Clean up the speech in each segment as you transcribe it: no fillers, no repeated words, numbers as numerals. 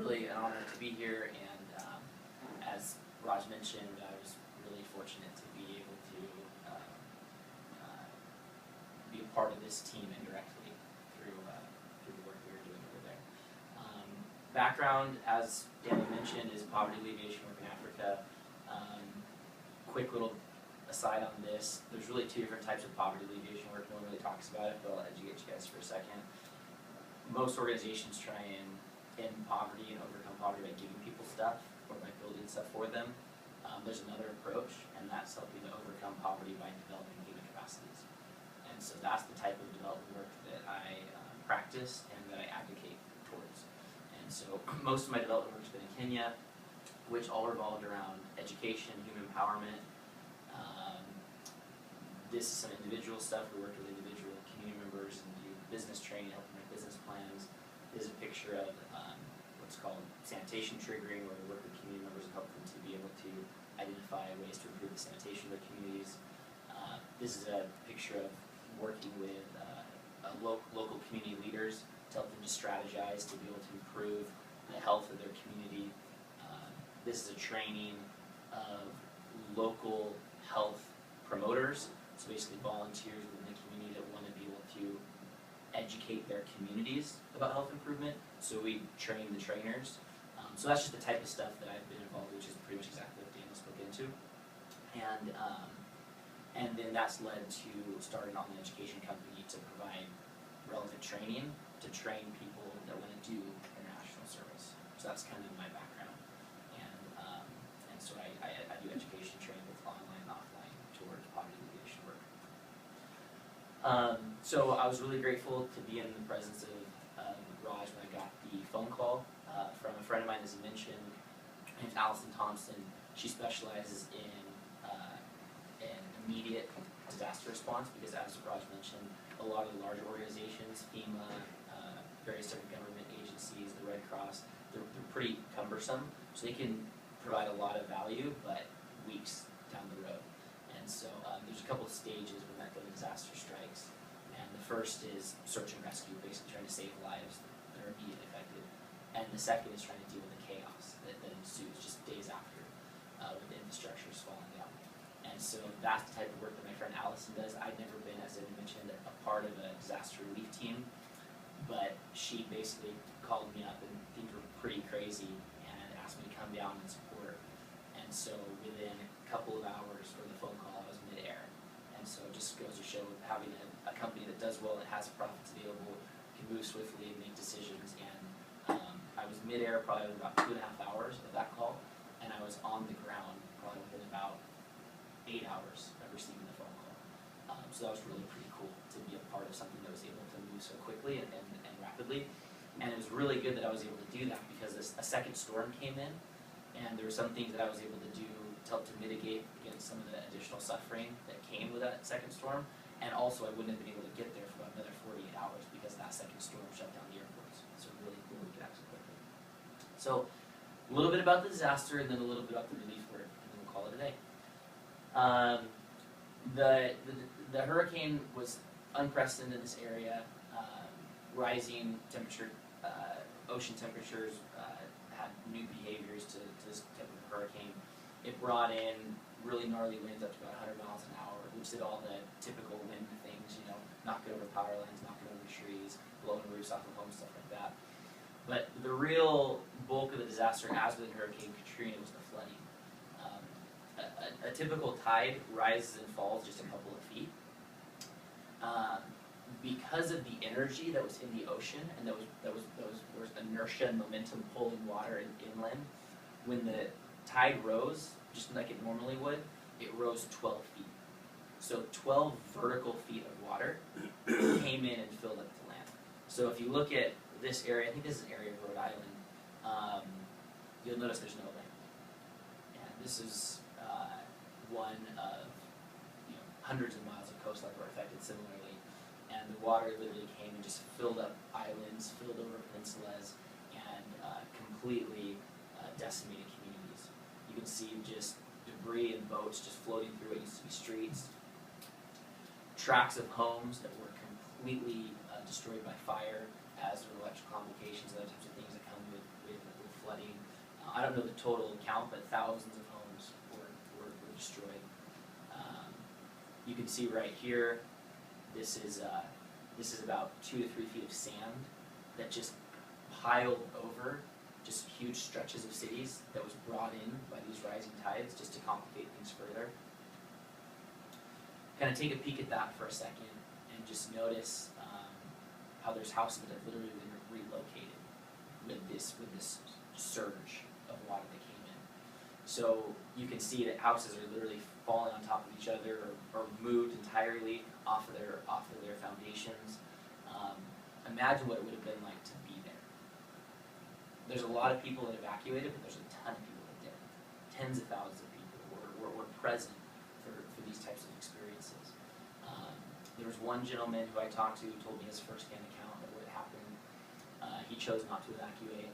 really an honor to be here, and as Raj mentioned, I was really fortunate to be able to be a part of this team indirectly through the work we were doing over there. Background, as Danny mentioned, is poverty alleviation work in Africa. Quick little aside on this, there's really two different types of poverty alleviation work. No one really talks about it, but I'll educate you guys for a second. Most organizations try and end poverty and overcome poverty by giving people stuff or by building stuff for them. There's another approach, and that's helping to overcome poverty by developing human capacities. And so that's the type of development work that I practice and that I advocate towards. And so most of my development work has been in Kenya, which all revolved around education, human empowerment. This is some individual stuff. We worked with individual community members and do business training, help them make business plans. This is a picture of what's called sanitation triggering, where we work with community members and help them to be able to identify ways to improve the sanitation of their communities. This is a picture of working with local community leaders to help them to strategize to be able to improve the health of their community. This is a training of local health promoters, so basically volunteers within the community that want to be able to educate their communities about health improvement. So we train the trainers. So that's just the type of stuff that I've been involved with, which is pretty much exactly what Daniel spoke into. And then that's led to starting an online education company to provide relevant training to train people that want to do international service. So that's kind of my background. And so I do education training both online and offline towards poverty alleviation work. So I was really grateful to be in the presence of Raj when I got the phone call from a friend of mine, as he mentioned. Her name's Allison Thompson. She specializes in immediate disaster response because, as Raj mentioned, a lot of the larger organizations, FEMA, various different government agencies, the Red Cross, they're pretty cumbersome. So they can provide a lot of value, but weeks down the road. And so there's a couple of stages when that disaster strikes. And the first is search and rescue, basically trying to save lives that are immediately affected. And the second is trying to deal with the chaos that ensues just days after when the infrastructure is falling down. And so that's the type of work that my friend Allison does. I'd never been, as I mentioned, a part of a disaster relief team, but she basically called me up and things were pretty crazy and asked me to come down and support. And so within a couple of hours from the phone call, I was mid-air. And so it just goes to show having a company that does well, that has profits available, can move swiftly and make decisions. And I was mid-air probably within about 2.5 hours of that call, and I was on the ground probably within about 8 hours of receiving the phone call. So that was really pretty cool to be a part of something that was able to move so quickly and rapidly. And it was really good that I was able to do that because a second storm came in, and there were some things that I was able to do to help to mitigate against some of the additional suffering that came with that second storm. And also I wouldn't have been able to get there for about another 48 hours because that second storm shut down the airports. So really cool we could act so quickly. So a little bit about the disaster and then a little bit about the relief work, and then we'll call it a day. The hurricane was unprecedented in this area. Rising temperature, ocean temperatures had new behaviors to this type of hurricane. It brought in really gnarly winds up to about 100 miles an hour, which did all the typical wind things, knocking over power lines, knocking over trees, blowing roofs off of homes, stuff like that. But the real bulk of the disaster, as with Hurricane Katrina, was the flooding. A typical tide rises and falls just a couple of feet. Because of the energy that was in the ocean, and there was inertia and momentum pulling water inland, when the tide rose, just like it normally would, it rose 12 feet. So 12 vertical feet of water came in and filled up the land. So if you look at this area, I think this is an area of Rhode Island, you'll notice there's no land. And this is one of hundreds of miles of coastline were affected similarly. And the water literally came and just filled up islands, filled over peninsulas, and completely decimated communities. You can see just debris and boats just floating through what used to be streets. Tracts of homes that were completely destroyed by fire, as with electrical complications and other types of things that come with I don't know the total count, but thousands of homes were destroyed. You can see right here, this is about 2 to 3 feet of sand that just piled over just huge stretches of cities that was brought in by these rising tides just to complicate things further. Kind of take a peek at that for a second and just notice how there's houses that have literally been relocated with this surge of water that came in. So you can see that houses are literally falling on top of each other or moved entirely off of their foundations. Imagine what it would have been like to be there. There's a lot of people that evacuated, but there's a ton of people that didn't. Tens of thousands of people were present for these types of experiences. There was one gentleman who I talked to who told me his firsthand account of what happened. He chose not to evacuate.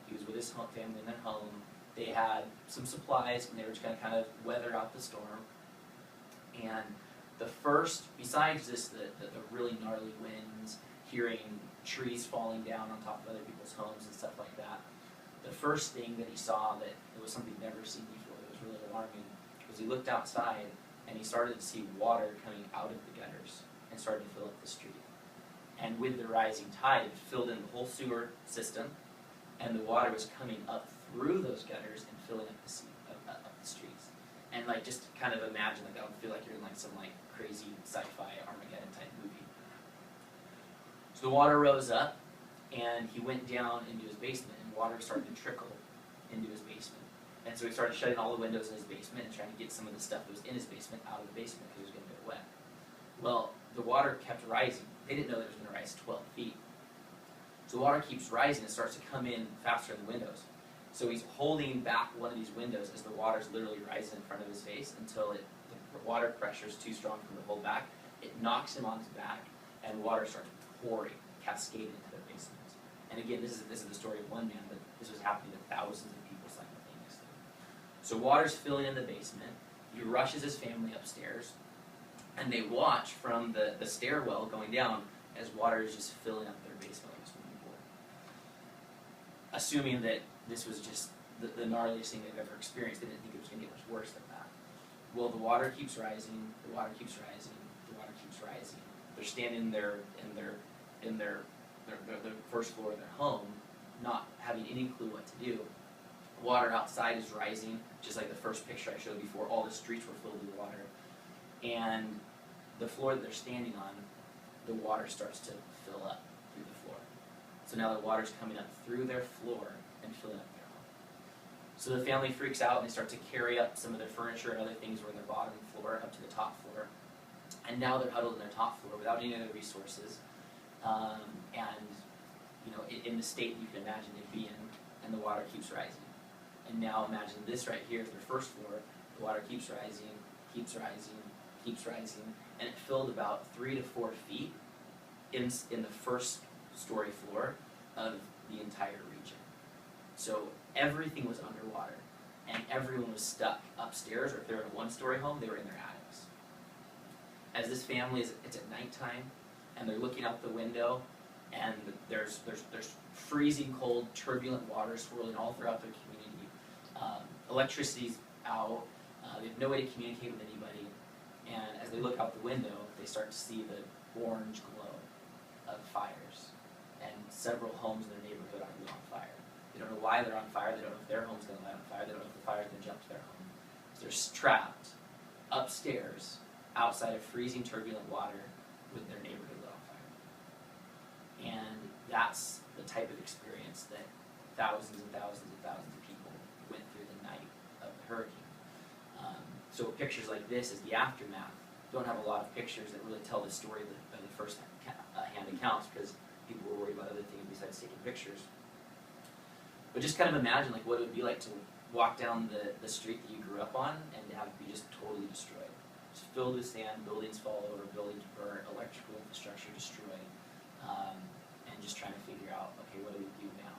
He was with his family in their home. They had some supplies, and they were just going to kind of weather out the storm. And besides this, the really gnarly winds, hearing trees falling down on top of other people's homes and stuff like that, the first thing that he saw that it was something never seen before that was really alarming was he looked outside and he started to see water coming out of the gutters and started to fill up the street. And with the rising tide, it filled in the whole sewer system, and the water was coming up through those gutters and filling up the streets. And like, just kind of imagine, like, that would feel like you're in like some like crazy sci-fi Armageddon type movie. So the water rose up, and he went down into his basement, and water started to trickle into his basement. And so he started shutting all the windows in his basement and trying to get some of the stuff that was in his basement out of the basement because it was going to get wet. Well, the water kept rising. They didn't know that it was going to rise 12 feet. So the water keeps rising and starts to come in faster in the windows. So he's holding back one of these windows as the water's literally rising in front of his face until the water pressure is too strong for him to hold back. It knocks him on his back, and water starts pouring, cascading into their basements. And again, this is the story of one man, but this was happening to thousands of people simultaneously. So water's filling in the basement. He rushes his family upstairs, and they watch from the stairwell going down as water is just filling up their basement like a swimming pool. Assuming that this was just the gnarliest thing they've ever experienced, they didn't think it was going to get much worse than that. Well, the water keeps rising, the water keeps rising, the water keeps rising. They're standing there in their first floor of their home, not having any clue what to do. Water outside is rising, just like the first picture I showed before. All the streets were filled with water. And the floor that they're standing on, the water starts to fill up through the floor. So now the water's coming up through their floor and filling up their home. So the family freaks out, and they start to carry up some of their furniture and other things were in their bottom floor up to the top floor. And now they're huddled in their top floor without any other resources. And, you know, in the state you can imagine they'd be in, and the water keeps rising. And now imagine this right here is their first floor. The water keeps rising, keeps rising, keeps rising, and it filled about 3 to 4 feet in the first story floor of the entire region. So everything was underwater, and everyone was stuck upstairs, or if they were in a one-story home, they were in their attics. As this family it's at nighttime, and they're looking out the window, and there's freezing cold, turbulent water swirling all throughout their community. Electricity's out. They have no way to communicate with anybody. And as they look out the window, they start to see the orange glow of fires. And several homes in their neighborhood are on fire. They don't know why they're on fire. They don't know if their home's going to light on fire. They don't know if the fire's going to jump to their home. So they're trapped upstairs outside of freezing, turbulent water with their neighborhood lit on fire. And that's the type of experience that thousands and thousands and thousands of people went through the night of the hurricane. So pictures like this is the aftermath. Don't have a lot of pictures that really tell the story of the first-hand accounts because people were worried about other things besides taking pictures. But just kind of imagine like what it would be like to walk down the street that you grew up on and have it be just totally destroyed. It's filled with sand, buildings fall over, buildings burn, electrical infrastructure destroyed, and just trying to figure out, okay, what do we do now?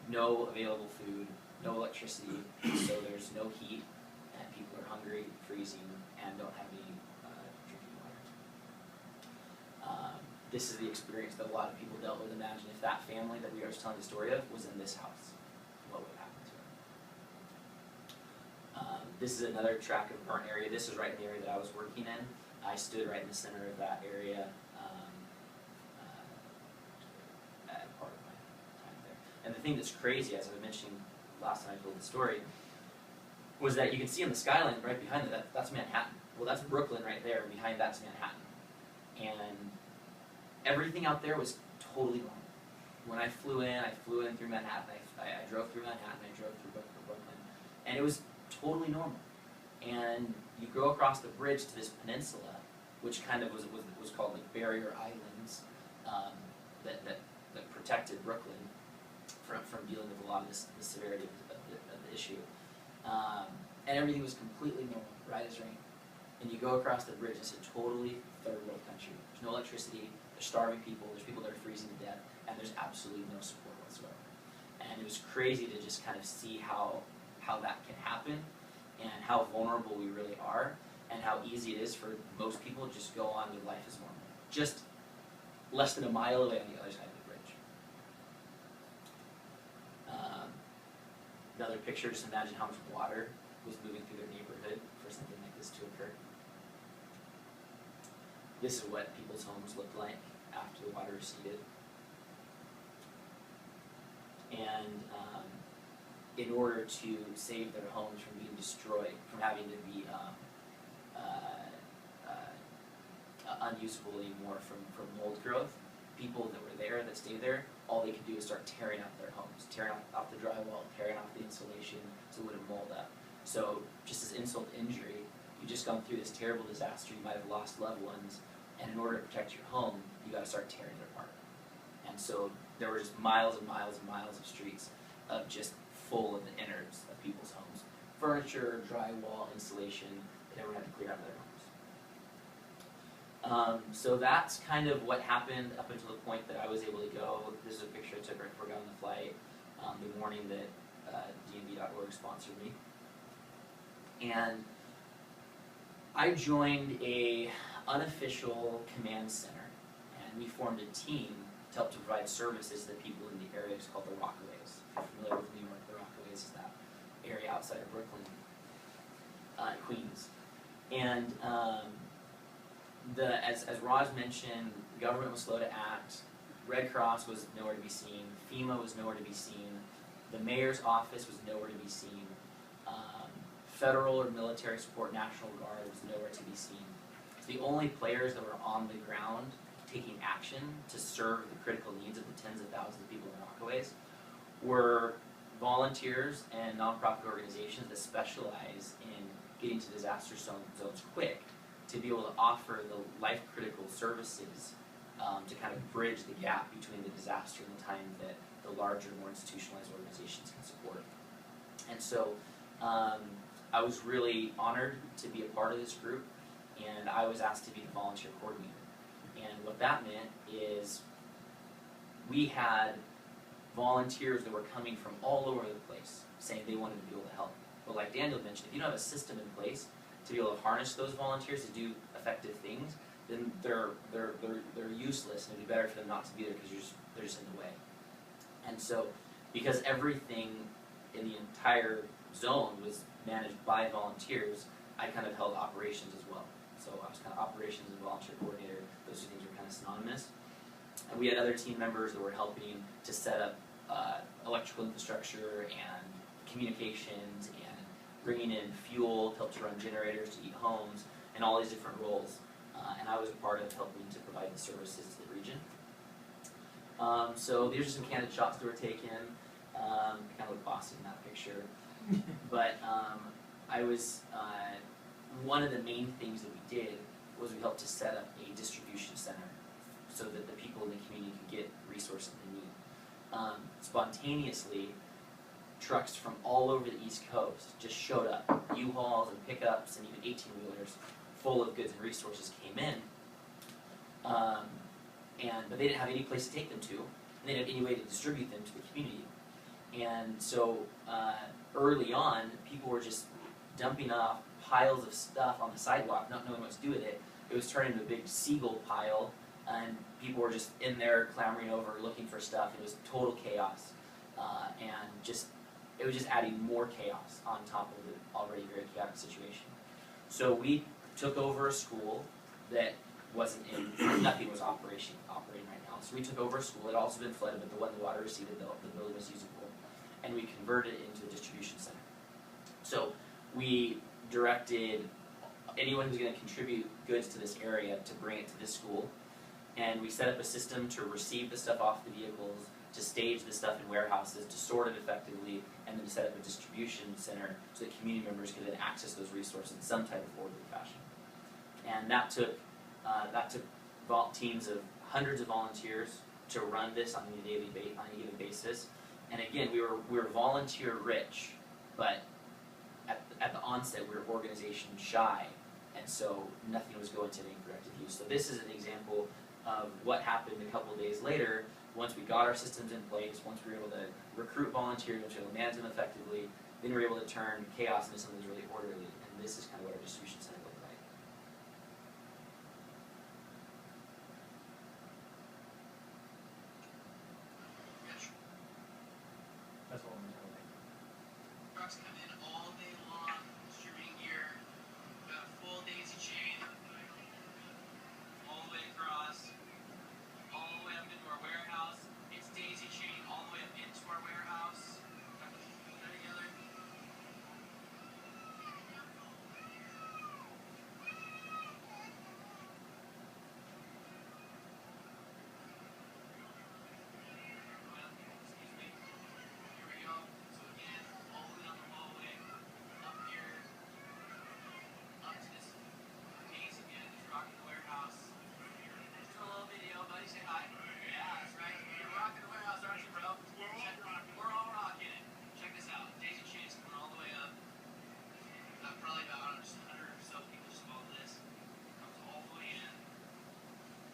No available food, no electricity, so there's no heat, and people are hungry, freezing, and don't have any drinking water. This is the experience that a lot of people dealt with. Imagine if that family that we were just telling the story of was in this house, what would happen? This is another tract of burnt area. This is right in the area that I was working in. I stood right in the center of that area at part of my time there. And the thing that's crazy, as I was mentioning last time I told the story, was that you can see on the skyline right behind it, that's Manhattan. Well, that's Brooklyn right there, and behind that's Manhattan. And everything out there was totally normal. When I flew in through Manhattan. I drove through Manhattan, I drove through Brooklyn, and it was totally normal. And you go across the bridge to this peninsula, which kind of was called like barrier islands, that protected Brooklyn from dealing with a lot of the severity of the issue. And everything was completely normal, right as rain. And you go across the bridge, it's a totally third world country. There's no electricity, there's starving people, there's people that are freezing to death, and there's absolutely no support whatsoever. And it was crazy to just kind of see how that can happen, and how vulnerable we really are, and how easy it is for most people to just go on with life as normal. Just less than a mile away on the other side of the bridge. Another picture, just imagine how much water was moving through their neighborhood for something like this to occur. This is what people's homes looked like after the water receded. And in order to save their homes from being destroyed, from having to be unusable anymore from mold growth, people that were there, that stayed there, all they could do is start tearing out their homes, tearing off the drywall, tearing off the insulation so it wouldn't mold up. So just as insult to injury, you just gone through this terrible disaster, you might have lost loved ones, and in order to protect your home, you got to start tearing it apart. And so there were just miles and miles and miles of streets of just full of the innards of people's homes. Furniture, drywall, insulation, that everyone had to clear out of their homes. So that's kind of what happened up until the point that I was able to go. This is a picture I took right before I got on the flight, the morning that DNB.org sponsored me. And I joined a unofficial command center, and we formed a team to help to provide services to the people in the area. It's called the Rockaways. If you're familiar with New York, the Rockaways is that area outside of Brooklyn, Queens. And as Raj mentioned, the government was slow to act. Red Cross was nowhere to be seen. FEMA was nowhere to be seen. The mayor's office was nowhere to be seen. Federal or military support, National Guard was nowhere to be seen. So the only players that were on the ground taking action to serve the critical needs of the tens of thousands of people in Rockaways were volunteers and nonprofit organizations that specialize in getting to disaster zones quick, to be able to offer the life-critical services to kind of bridge the gap between the disaster and the time that the larger, more institutionalized organizations can support. And so I was really honored to be a part of this group, and I was asked to be the volunteer coordinator. And what that meant is we had volunteers that were coming from all over the place saying they wanted to be able to help. But like Daniel mentioned, if you don't have a system in place to be able to harness those volunteers to do effective things, then they're useless, and it'd be better for them not to be there because they're just in the way. And so, because everything in the entire zone was managed by volunteers, I kind of held operations as well. So I was kind of operations and volunteer coordinator. Those two things were kind of synonymous. And we had other team members that were helping to set up electrical infrastructure and communications and bringing in fuel to help to run generators to heat homes and all these different roles. And I was a part of helping to provide the services to the region. So these are some candid shots that were taken. Kind of look bossy in that picture. But I was, one of the main things that we did was we helped to set up a distribution center so that the people in the community could get resources they need. Spontaneously, trucks from all over the East Coast just showed up. U-Hauls and pickups and even 18-wheelers full of goods and resources came in. But they didn't have any place to take them to, and they didn't have any way to distribute them to the community. And so early on, people were just dumping off piles of stuff on the sidewalk, not knowing what to do with it. It was turning into a big seagull pile, and people were just in there clamoring over, looking for stuff. It was total chaos. And just it was just adding more chaos on top of the already very chaotic situation. So we took over a school that wasn't in, nothing was operating right now. So we took over a school. It had also been flooded, but when the water receded, the building was usable, and we converted it into a distribution center. So we directed anyone who's going to contribute goods to this area to bring it to this school, and we set up a system to receive the stuff off the vehicles, to stage the stuff in warehouses, to sort it effectively, and then to set up a distribution center so that community members could then access those resources in some type of orderly fashion. And that took teams of hundreds of volunteers to run this on a given basis. And again, we were volunteer rich, but at the onset we were organization shy, and so nothing was going to any productive use. So this is an example of what happened a couple of days later once we got our systems in place, once we were able to recruit volunteers, once we were able to manage them effectively, then we were able to turn chaos into something that was really orderly, and this is kind of what our distribution center looked like. That's what I'm telling you. Trucks come in all day long, distributing gear, got a full daisy chain, all the way across, all the way up into our warehouse. It's daisy chain all the way up into our warehouse. Put that together. Excuse me. Here we go. So again, all the way down the hallway, up here, up to this daisy again, this rocking warehouse. Just do a little video, buddy. Say hi. Yeah, that's right. You're rocking the warehouse, aren't you, bro? We're all rocking it. Check this out. Daisy chain's coming all the way up. Probably about, I don't know, just 100 or so people just follow this. Comes all the way in,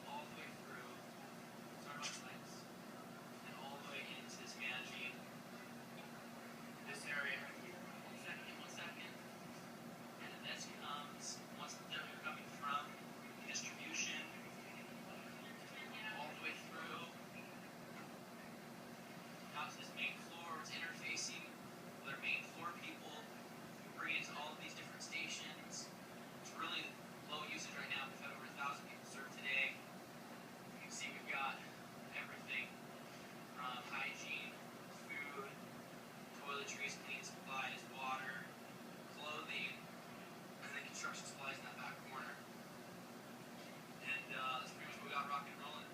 all the way through. Sorry about the lights. And all the way into this managing this area. One second. And then this comes, once they're coming from distribution, all the way through, out to this main floor, it's interfacing with our main floor people, bring it to all of these different stations. It's really low usage right now. We've had over 1,000 people served today. You can see we've got everything from hygiene, food, toiletries, cleaning supplies, water, clothing, and then construction supplies in that back corner. And that's pretty much what we got rocking and rolling.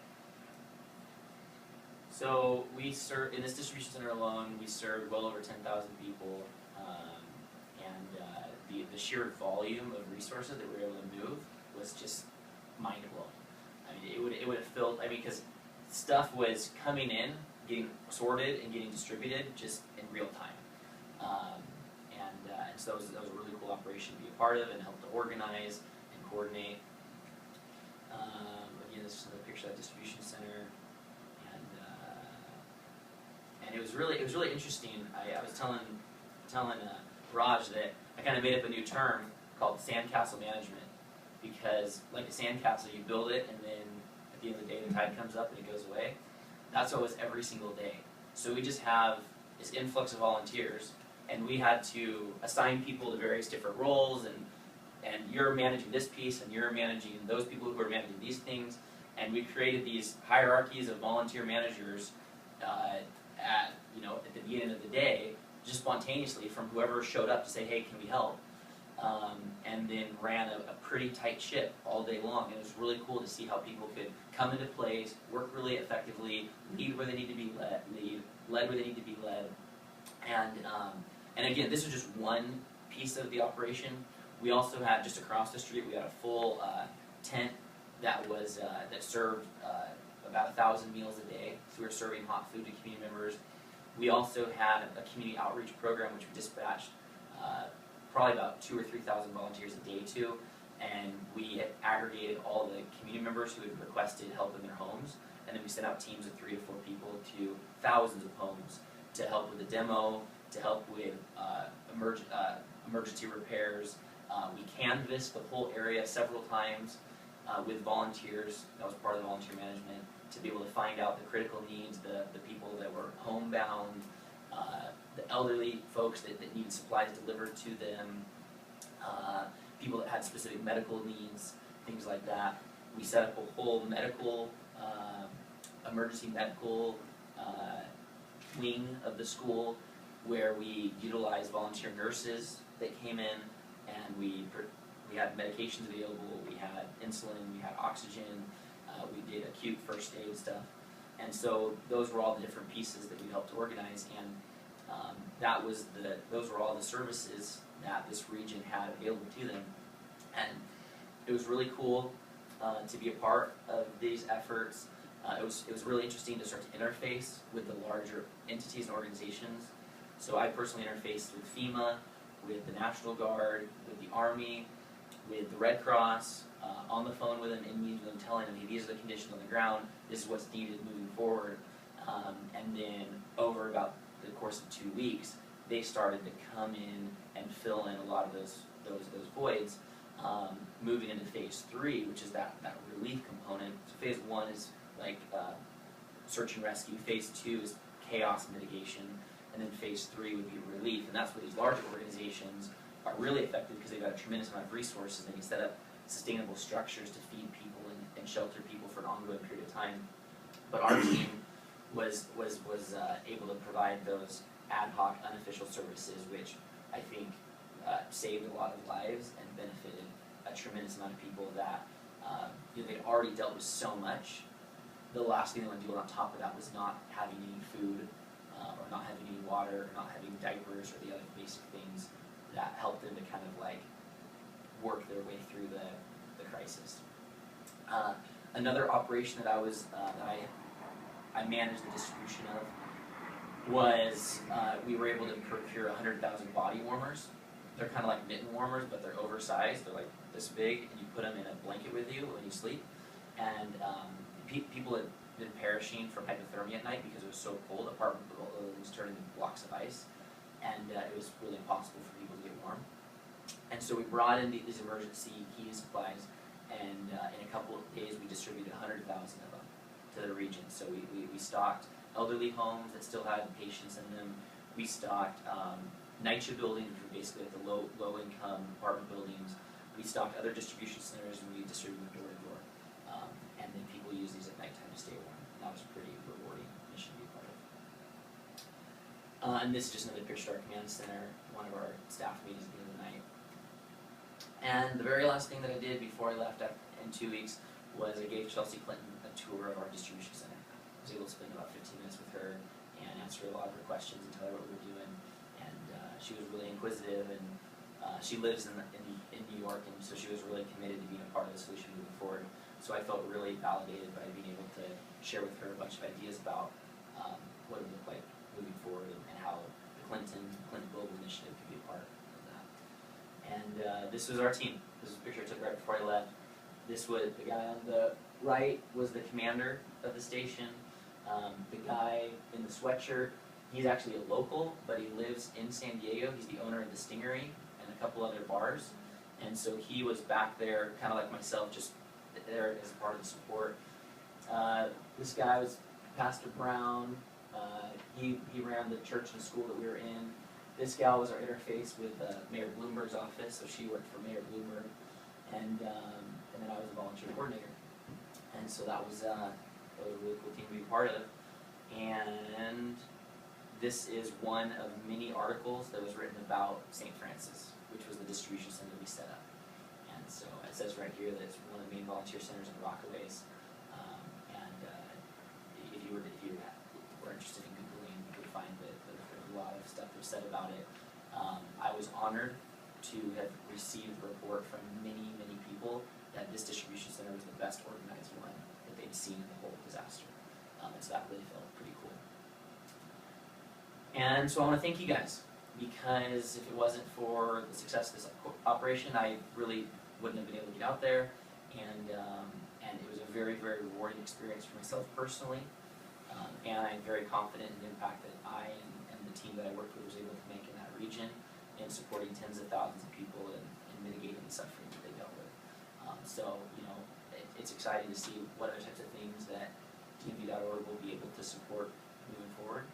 So we served, in this distribution center alone, we served well over 10,000 people, and the sheer volume of resources that we were able to move was just mind-blowing. I mean, it would have filled, I mean, because stuff was coming in, getting sorted, and getting distributed just in real time. And so that was a really cool operation to be a part of and help to organize and coordinate. Again, this is another picture of that distribution center. And it was really interesting. I was telling Raj that I kind of made up a new term called sandcastle management, because like a sandcastle, you build it and then at the end of the day the tide comes up and it goes away. That's what it was every single day. So we just have this influx of volunteers, and we had to assign people to various different roles, and you're managing this piece and you're managing those people who are managing these things, and we created these hierarchies of volunteer managers at the beginning of the day, just spontaneously from whoever showed up to say, hey, can we help? And then ran a pretty tight ship all day long. It was really cool to see how people could come into place, work really effectively, lead where they need to be led where they need to be led. And again, this was just one piece of the operation. We also had, just across the street, we had a full tent that served about 1,000 meals a day. So we were serving hot food to community members. We also had a community outreach program which we dispatched probably about 2,000 or 3,000 volunteers a day to, and we aggregated all the community members who had requested help in their homes, and then we sent out teams of 3 to 4 people to thousands of homes to help with the demo, to help with emergency repairs. We canvassed the whole area several times with volunteers. That was part of the volunteer management, to be able to find out the critical needs, the people that were homebound, the elderly folks that needed supplies delivered to them, people that had specific medical needs, things like that. We set up a whole medical, emergency medical wing of the school where we utilized volunteer nurses that came in, and we had medications available, we had insulin, we had oxygen, we did acute first aid stuff. And so those were all the different pieces that we helped organize, and those were all the services that this region had available to them. And it was really cool to be a part of these efforts. It was really interesting to start to interface with the larger entities and organizations. So I personally interfaced with FEMA, with the National Guard, with the Army, with the Red Cross, on the phone with them, in meetings with them, telling them, hey, these are the conditions on the ground, this is what's needed moving forward. And then over about the course of 2 weeks, they started to come in and fill in a lot of those voids, moving into phase 3, which is that relief component. So phase 1 is like search and rescue, phase 2 is chaos mitigation, and then phase 3 would be relief. And that's where these large organizations are really effective, because they've got a tremendous amount of resources. They can set up sustainable structures to feed people and shelter people for an ongoing period of time. But our team was able to provide those ad hoc, unofficial services, which I think saved a lot of lives and benefited a tremendous amount of people that they'd already dealt with so much. The last thing they want to do on top of that was not having any food, or not having any water, or not having diapers, or the other basic things that helped them to kind of like work their way through the crisis. Another operation that I managed the distribution of was we were able to procure 100,000 body warmers. They're kind of like mitten warmers, but they're oversized. They're like this big, and you put them in a blanket with you when you sleep. And people had been perishing from hypothermia at night because it was so cold. Apartment buildings turned into blocks of ice, and it was really impossible for people to get warm. And so we brought in these emergency heating supplies, and in a couple of days we distributed 100,000 of them to the region. So we stocked elderly homes that still had patients in them. We stocked NYCHA buildings, which were basically like the low income apartment buildings. We stocked other distribution centers, and we distributed them door to door. And then people use these at nighttime to stay warm. And that was a pretty rewarding mission to be a part of. And this is just another picture of our command center, one of our staff meetings at the end of the night. And the very last thing that I did before I left in 2 weeks was I gave Chelsea Clinton a tour of our distribution center. I was able to spend about 15 minutes with her and answer a lot of her questions and tell her what we were doing. And she was really inquisitive, and she lives in New York, and so she was really committed to being a part of the solution moving forward. So I felt really validated by being able to share with her a bunch of ideas about what it would look like moving forward, and how the Clinton Global Initiative could be a part of that. And this was our team. This was a picture I took right before I left. This was the guy on the right was the commander of the station. The guy in the sweatshirt, he's actually a local, but he lives in San Diego. He's the owner of the Stingery and a couple other bars. And so he was back there, kind of like myself, just there as part of the support. This guy was Pastor Brown. He ran the church and school that we were in. This gal was our interface with Mayor Bloomberg's office, so she worked for Mayor Bloomberg. And then I was a volunteer coordinator. And so that was a really cool team to be part of. And this is one of many articles that was written about St. Francis, which was the distribution center we set up. And so it says right here that it's one of the main volunteer centers in Rockaways. If you were interested in Googling, you could find that there's a lot of stuff that was said about it. I was honored to have received a report from many, many people that this distribution center was the best organized one that they'd seen in the whole disaster. And so that really felt pretty cool. And so I want to thank you guys, because if it wasn't for the success of this operation, I really wouldn't have been able to get out there. And it was a very, very rewarding experience for myself personally. And I'm very confident in the impact that I and the team that I worked with was able to make in that region, in supporting tens of thousands of people and mitigating the suffering that they dealt with. So, it's exciting to see what other types of things that TMV.org will be able to support moving forward.